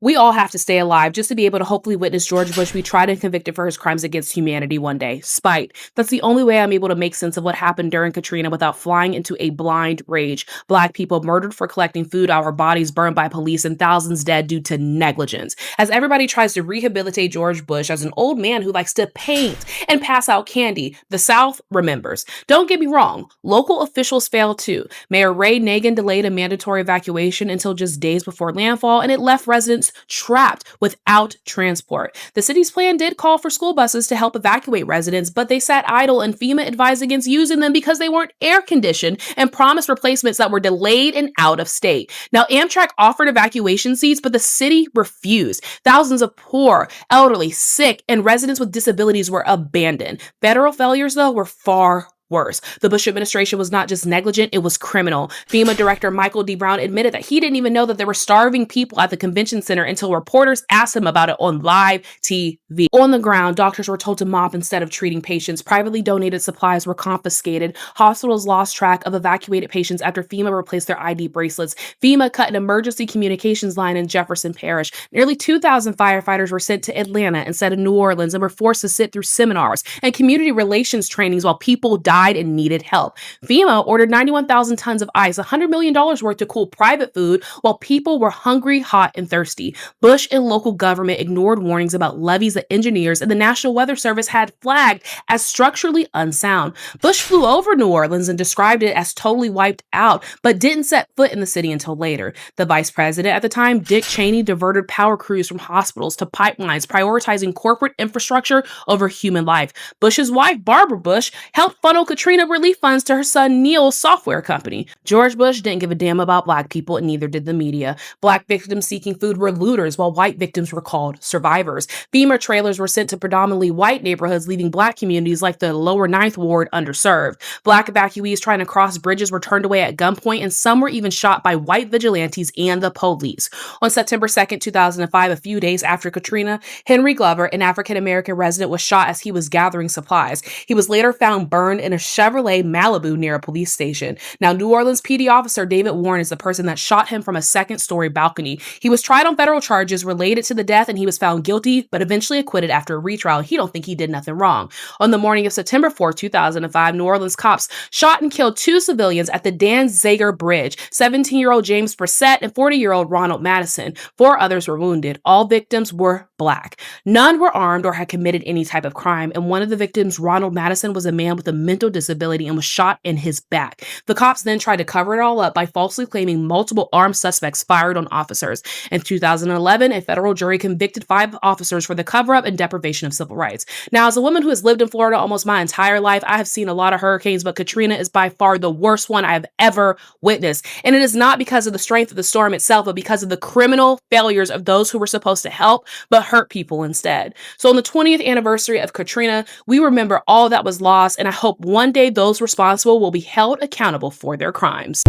We all have to stay alive just to be able to hopefully witness George Bush be tried and convicted for his crimes against humanity one day. Spite. That's the only way I'm able to make sense of what happened during Katrina without flying into a blind rage. Black people murdered for collecting food, our bodies burned by police, and thousands dead due to negligence. As everybody tries to rehabilitate George Bush as an old man who likes to paint and pass out candy, the South remembers. Don't get me wrong, local officials failed too. Mayor Ray Nagin delayed a mandatory evacuation until just days before landfall, and it left residents trapped without transport. The city's plan did call for school buses to help evacuate residents, but they sat idle, and FEMA advised against using them because they weren't air conditioned and promised replacements that were delayed and out of state. Now, Amtrak offered evacuation seats, but the city refused. Thousands of poor, elderly, sick, and residents with disabilities were abandoned. Federal failures, though, were far worse. The Bush administration was not just negligent, it was criminal. FEMA Director Michael D. Brown admitted that he didn't even know that there were starving people at the convention center until reporters asked him about it on live TV. On the ground, doctors were told to mop instead of treating patients. Privately donated supplies were confiscated. Hospitals lost track of evacuated patients after FEMA replaced their ID bracelets. FEMA cut an emergency communications line in Jefferson Parish. Nearly 2,000 firefighters were sent to Atlanta instead of New Orleans and were forced to sit through seminars and community relations trainings while people died and needed help. FEMA ordered 91,000 tons of ice, $100 million worth to cool private food while people were hungry, hot, and thirsty. Bush and local government ignored warnings about levees that engineers and the National Weather Service had flagged as structurally unsound. Bush flew over New Orleans and described it as totally wiped out, but didn't set foot in the city until later. The vice president at the time, Dick Cheney, diverted power crews from hospitals to pipelines, prioritizing corporate infrastructure over human life. Bush's wife, Barbara Bush, helped funnel Katrina relief funds to her son Neil's software company. George Bush didn't give a damn about Black people, and neither did the media. Black victims seeking food were looters, while white victims were called survivors. FEMA trailers were sent to predominantly white neighborhoods, leaving Black communities like the lower Ninth Ward underserved. Black evacuees trying to cross bridges were turned away at gunpoint, and some were even shot by white vigilantes and the police. On September 2nd, 2005, a few days after Katrina, Henry Glover, an African-American resident, was shot as he was gathering supplies. He was later found burned in a Chevrolet Malibu near a police station. Now, New Orleans PD officer David Warren is the person that shot him from a second-story balcony. He was tried on federal charges related to the death, and he was found guilty, but eventually acquitted after a retrial. He don't think he did nothing wrong. On the morning of September 4th, 2005, New Orleans cops shot and killed two civilians at the Dan Zager Bridge, 17-year-old James Brissett and 40-year-old Ronald Madison. Four others were wounded. All victims were Black. None were armed or had committed any type of crime, and one of the victims, Ronald Madison, was a man with a mental disability and was shot in his back. The cops then tried to cover it all up by falsely claiming multiple armed suspects fired on officers. In 2011, a federal jury convicted 5 officers for the cover-up and deprivation of civil rights. Now, as a woman who has lived in Florida almost my entire life, I have seen a lot of hurricanes, but Katrina is by far the worst one I have ever witnessed. And it is not because of the strength of the storm itself, but because of the criminal failures of those who were supposed to help, but hurt people instead. So on the 20th anniversary of Katrina, we remember all that was lost, and I hope one day those responsible will be held accountable for their crimes.